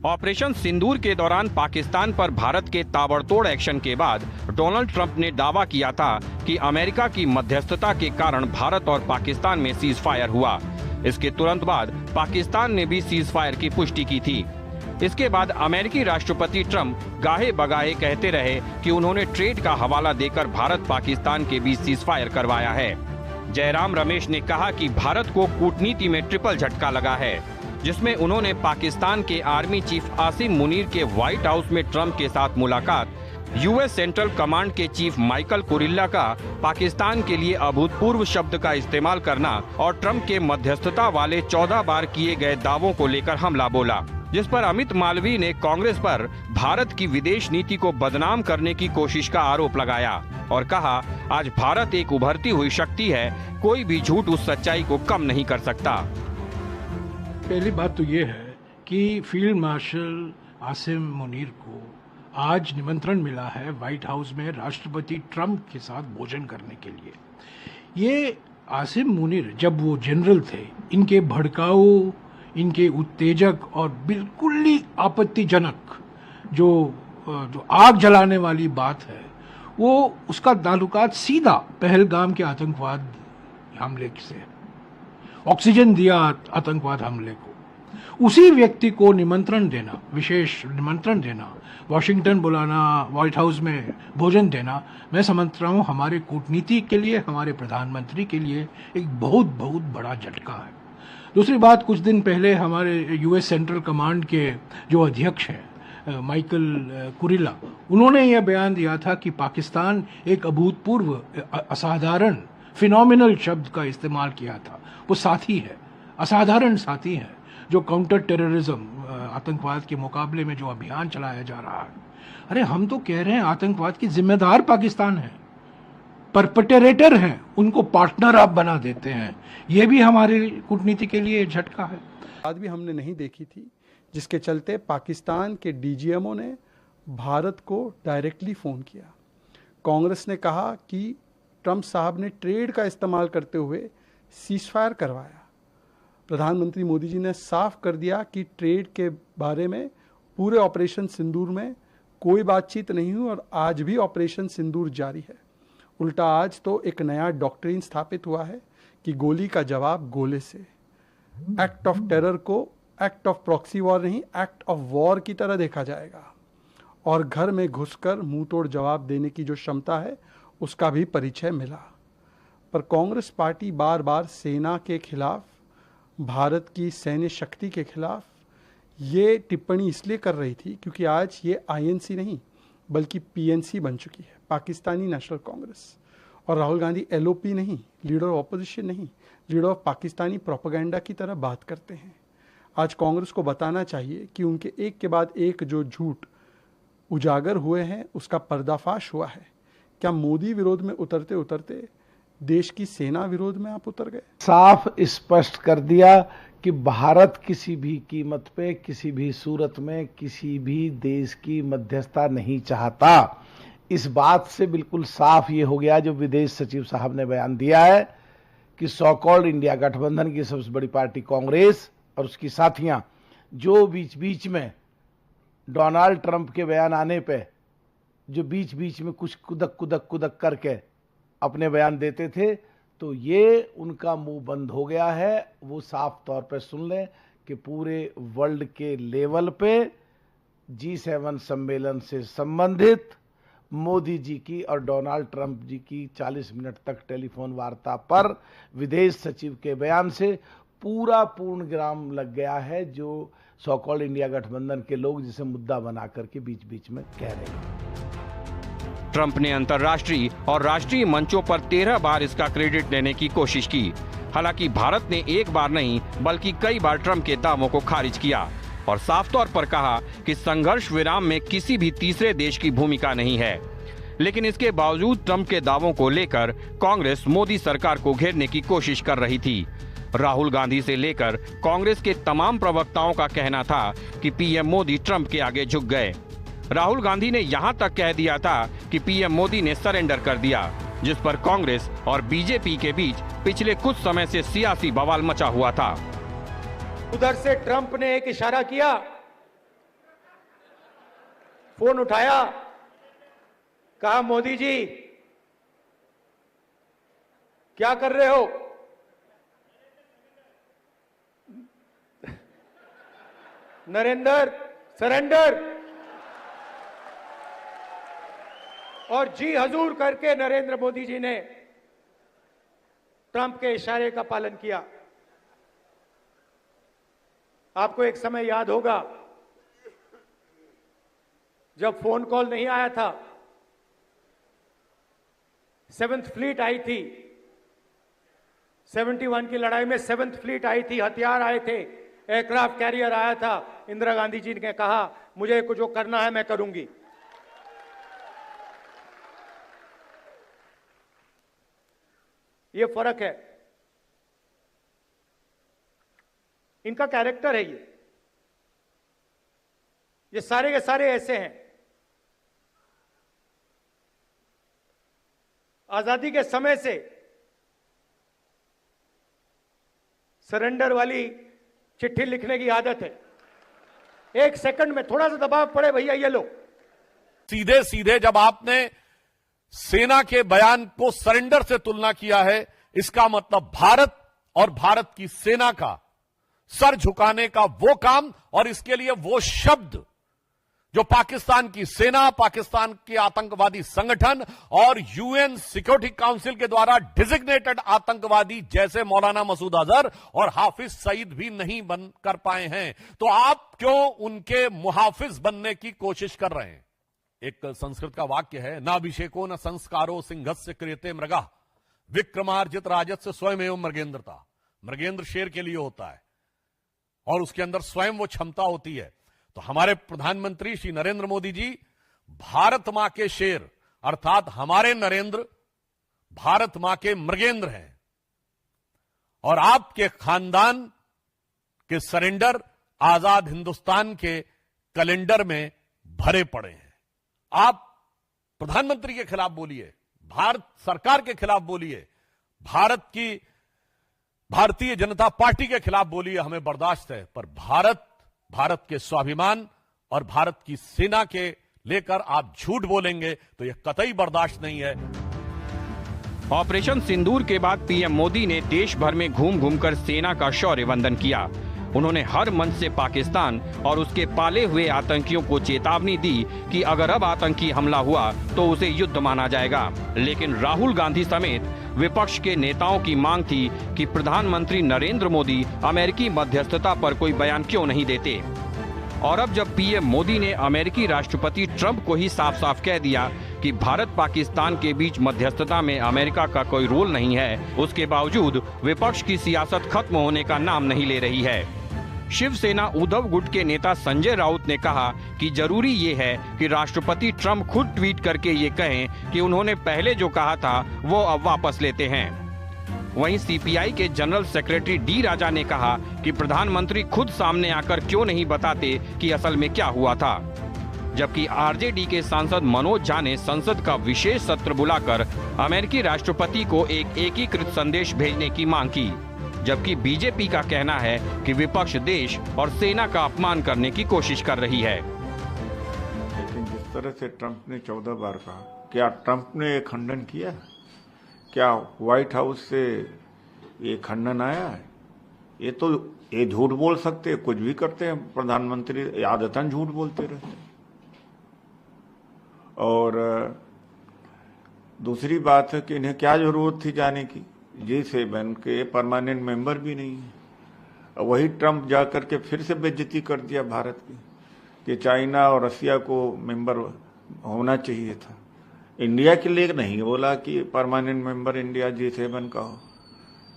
Operation सिंदूर के दौरान पाकिस्तान पर भारत के ताबड़तोड़ एक्शन के बाद डोनाल्ड ट्रंप ने दावा किया था कि अमेरिका की मध्यस्थता के कारण भारत और पाकिस्तान में सीज फायर हुआ। इसके तुरंत बाद पाकिस्तान ने भी सीज फायर की पुष्टि की थी। इसके बाद अमेरिकी राष्ट्रपति ट्रंप गाहे बगाहे कहते रहे कि उन्होंने ट्रेड का हवाला देकर भारत पाकिस्तान के बीच सीज फायर करवाया है। जयराम रमेश ने कहा कि भारत को कूटनीति में ट्रिपल झटका लगा है, जिसमें उन्होंने पाकिस्तान के आर्मी चीफ आसिम मुनीर के व्हाइट हाउस में ट्रंप के साथ मुलाकात, यूएस सेंट्रल कमांड के चीफ माइकल कुरिल्ला का पाकिस्तान के लिए अभूतपूर्व शब्द का इस्तेमाल करना और ट्रंप के मध्यस्थता वाले 14 बार किए गए दावों को लेकर हमला बोला, जिस पर अमित मालवीय ने कांग्रेस पर भारत की विदेश नीति को बदनाम करने की कोशिश का आरोप लगाया और कहा, आज भारत एक उभरती हुई शक्ति है, कोई भी झूठ उस सच्चाई को कम नहीं कर सकता। पहली बात तो ये है कि फील्ड मार्शल आसिम मुनीर को आज निमंत्रण मिला है व्हाइट हाउस में राष्ट्रपति ट्रंप के साथ भोजन करने के लिए। ये आसिम मुनीर जब वो जनरल थे, इनके भड़काऊ, इनके उत्तेजक और बिल्कुल ही आपत्तिजनक जो आग जलाने वाली बात है, वो उसका ताल्लुकात सीधा पहलगाम के आतंकवाद हमले से, ऑक्सीजन दिया आतंकवाद हमले को, उसी व्यक्ति को निमंत्रण देना, विशेष निमंत्रण देना, वॉशिंगटन बुलाना, व्हाइट हाउस में भोजन देना, मैं समझता हूँ हमारे कूटनीति के लिए, हमारे प्रधानमंत्री के लिए एक बहुत बहुत बड़ा झटका है। दूसरी बात, कुछ दिन पहले हमारे यूएस सेंट्रल कमांड के जो अध्यक्ष हैं माइकल कुरिल्ला, उन्होंने यह बयान दिया था कि पाकिस्तान एक अभूतपूर्व, असाधारण, फिनोमिनल शब्द का इस्तेमाल किया था। वो साथी है, असाधारण साथी है, जो काउंटर टेररिज्म, आतंकवाद के मुकाबले में जो अभियान चलाया जा रहा है। अरे हम तो कह रहे हैं आतंकवाद की जिम्मेदार पाकिस्तान है, परपेटरेटर हैं, उनको पार्टनर आप बना देते हैं। ये भी हमारी कूटनीति के लिए झटका है। बात भी हमने नहीं देखी थी, जिसके चलते पाकिस्तान के डीजीएमओ ने भारत को डायरेक्टली फ़ोन किया। कांग्रेस ने कहा कि ट्रंप साहब ने ट्रेड का इस्तेमाल करते हुए सीज़फायर करवाया। प्रधानमंत्री मोदी जी ने साफ कर दिया कि ट्रेड के बारे में पूरे ऑपरेशन सिंदूर में कोई बातचीत नहीं हुई और आज भी ऑपरेशन सिंदूर जारी है। उल्टा आज तो एक नया डॉक्ट्रिन स्थापित हुआ है कि गोली का जवाब गोले से। एक्ट ऑफ टेरर को एक्ट ऑफ प्रॉक्सी वॉर नहीं, एक्ट ऑफ वॉर की तरह देखा जाएगा और घर में घुसकर मुंह तोड़ जवाब देने की जो क्षमता है उसका भी परिचय मिला। पर कांग्रेस पार्टी बार बार सेना के खिलाफ, भारत की सैन्य शक्ति के खिलाफ ये टिप्पणी इसलिए कर रही थी क्योंकि आज ये आईएनसी नहीं बल्कि पीएनसी बन चुकी है, पाकिस्तानी नेशनल कांग्रेस। और राहुल गांधी एलओपी नहीं, लीडर ऑफ ऑपोजिशन नहीं, लीडर ऑफ पाकिस्तानी प्रोपेगेंडा की तरह बात करते हैं। आज कांग्रेस को बताना चाहिए कि उनके एक के बाद एक जो झूठ उजागर हुए हैं उसका पर्दाफाश हुआ है। क्या मोदी विरोध में उतरते उतरते देश की सेना विरोध में आप उतर गए? साफ स्पष्ट कर दिया कि भारत किसी भी कीमत पे, किसी भी सूरत में किसी भी देश की मध्यस्थता नहीं चाहता। इस बात से बिल्कुल साफ ये हो गया जो विदेश सचिव साहब ने बयान दिया है कि सो कॉल्ड इंडिया गठबंधन की सबसे बड़ी पार्टी कांग्रेस और उसकी साथियां जो बीच बीच में डोनाल्ड ट्रंप के बयान आने पे जो बीच बीच में कुछ कुदक करके अपने बयान देते थे, तो ये उनका मुंह बंद हो गया है। वो साफ तौर पे सुन लें कि पूरे वर्ल्ड के लेवल पे G7 सम्मेलन से संबंधित मोदी जी की और डोनाल्ड ट्रंप जी की 40 मिनट तक टेलीफोन वार्ता पर विदेश सचिव के बयान से पूरा पूर्णविराम लग गया है, जो सो कॉल्ड इंडिया गठबंधन के लोग जिसे मुद्दा बना करके बीच बीच में कह रहे हैं। ट्रंप ने अंतर्राष्ट्रीय और राष्ट्रीय मंचों पर 13 बार इसका क्रेडिट लेने की कोशिश की। हालांकि भारत ने एक बार नहीं बल्कि कई बार ट्रंप के दावों को खारिज किया और साफ तौर पर कहा कि संघर्ष विराम में किसी भी तीसरे देश की भूमिका नहीं है। लेकिन इसके बावजूद ट्रंप के दावों को लेकर कांग्रेस मोदी सरकार को घेरने की कोशिश कर रही थी। राहुल गांधी से लेकर कांग्रेस के तमाम प्रवक्ताओं का कहना था कि पीएम मोदी ट्रंप के आगे झुक गए। राहुल गांधी ने यहां तक कह दिया था कि पीएम मोदी ने सरेंडर कर दिया, जिस पर कांग्रेस और बीजेपी के बीच पिछले कुछ समय से सियासी बवाल मचा हुआ था। उधर से ट्रंप ने एक इशारा किया फोन उठाया, कहा मोदी जी क्या कर रहे हो? नरेंद्र सरेंडर, और जी हजूर करके नरेंद्र मोदी जी ने ट्रंप के इशारे का पालन किया। आपको एक समय याद होगा जब फोन कॉल नहीं आया था, 7th फ्लीट आई थी, 71 की लड़ाई में 7th फ्लीट आई थी, हथियार आए थे, एयरक्राफ्ट कैरियर आया था। इंदिरा गांधी जी ने कहा मुझे कुछ जो करना है मैं करूंगी। ये फर्क है, इनका कैरेक्टर है। ये सारे के सारे ऐसे हैं। आजादी के समय से सरेंडर वाली चिट्ठी लिखने की आदत है। 1 सेकंड में थोड़ा सा दबाव पड़े, भैया ये लो। सीधे सीधे जब आपने सेना के बयान को सरेंडर से तुलना किया है, इसका मतलब भारत और भारत की सेना का सर झुकाने का वो काम और इसके लिए वो शब्द जो पाकिस्तान की सेना, पाकिस्तान के आतंकवादी संगठन और यूएन सिक्योरिटी काउंसिल के द्वारा डिजिग्नेटेड आतंकवादी जैसे मौलाना मसूद अजहर और हाफिज सईद भी नहीं बन कर पाए हैं, तो आप क्यों उनके मुहाफिज बनने की कोशिश कर रहे हैं? एक संस्कृत का वाक्य है, नाभिषेको न संस्कारो सिंहस्य क्रियते मृगा विक्रमार्जित राजस्य स्वयं मृगेंद्रता। मृगेंद्र शेर के लिए होता है और उसके अंदर स्वयं वो क्षमता होती है। तो हमारे प्रधानमंत्री श्री नरेंद्र मोदी जी भारत मां के शेर अर्थात हमारे नरेंद्र भारत मां के मृगेंद्र हैं और आपके खानदान के सरेंडर आजाद हिंदुस्तान के कैलेंडर में भरे पड़े हैं। आप प्रधानमंत्री के खिलाफ बोलिए, भारत सरकार के खिलाफ बोलिए, भारतीय जनता पार्टी के खिलाफ बोलिए, हमें बर्दाश्त है, पर भारत के स्वाभिमान और भारत की सेना के लेकर आप झूठ बोलेंगे तो यह कतई बर्दाश्त नहीं है। ऑपरेशन सिंदूर के बाद पीएम मोदी ने देश भर में घूम घूमकर सेना का शौर्य वंदन किया। उन्होंने हर मंच से पाकिस्तान और उसके पाले हुए आतंकियों को चेतावनी दी कि अगर अब आतंकी हमला हुआ तो उसे युद्ध माना जाएगा। लेकिन राहुल गांधी समेत विपक्ष के नेताओं की मांग थी कि प्रधानमंत्री नरेंद्र मोदी अमेरिकी मध्यस्थता पर कोई बयान क्यों नहीं देते। और अब जब पीएम मोदी ने अमेरिकी राष्ट्रपति ट्रंप को ही साफ साफ कह दिया कि भारत पाकिस्तान के बीच मध्यस्थता में अमेरिका का कोई रोल नहीं है, उसके बावजूद विपक्ष की सियासत खत्म होने का नाम नहीं ले रही है। शिवसेना उद्धव गुट के नेता संजय राउत ने कहा कि जरूरी ये है कि राष्ट्रपति ट्रंप खुद ट्वीट करके ये कहें कि उन्होंने पहले जो कहा था वो अब वापस लेते हैं। वहीं सीपीआई के जनरल सेक्रेटरी डी राजा ने कहा कि प्रधानमंत्री खुद सामने आकर क्यों नहीं बताते कि असल में क्या हुआ था। जबकि आरजेडी के सांसद मनोज झा ने संसद का विशेष सत्र बुलाकर अमेरिकी राष्ट्रपति को एक एकीकृत संदेश भेजने की मांग की। जबकि बीजेपी का कहना है कि विपक्ष देश और सेना का अपमान करने की कोशिश कर रही है। लेकिन जिस तरह से ट्रंप ने 14 बार कहा, क्या ट्रंप ने ये खंडन किया? क्या व्हाइट हाउस से ये खंडन आया है? ये झूठ बोल सकते, कुछ भी करते हैं प्रधानमंत्री, आदतन झूठ बोलते रहते हैं। और दूसरी बात है कि इन्हें क्या जरूरत थी जाने की? G7 के परमानेंट मेंबर भी नहीं है। वही ट्रंप जाकर के फिर से बेइज्जती कर दिया भारत की कि चाइना और रसिया को मेंबर होना चाहिए था, इंडिया के लिए नहीं बोला कि परमानेंट मेंबर इंडिया G7 का हो।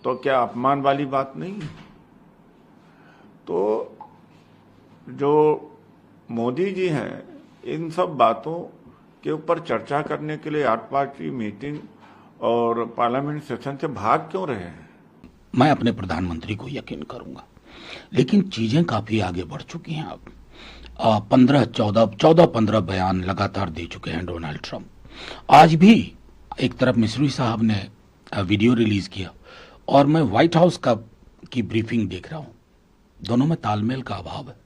तो क्या अपमान वाली बात नहीं? तो जो मोदी जी हैं, इन सब बातों के ऊपर चर्चा करने के लिए 8 पार्टी मीटिंग और पार्लियामेंट सेशन से भाग क्यों रहे हैं? मैं अपने प्रधानमंत्री को यकीन करूंगा, लेकिन चीजें काफी आगे बढ़ चुकी हैं। अब 14-15 बयान लगातार दे चुके हैं डोनाल्ड ट्रंप। आज भी एक तरफ मिस्री साहब ने वीडियो रिलीज किया और मैं व्हाइट हाउस की ब्रीफिंग देख रहा हूं। दोनों में तालमेल का अभाव है।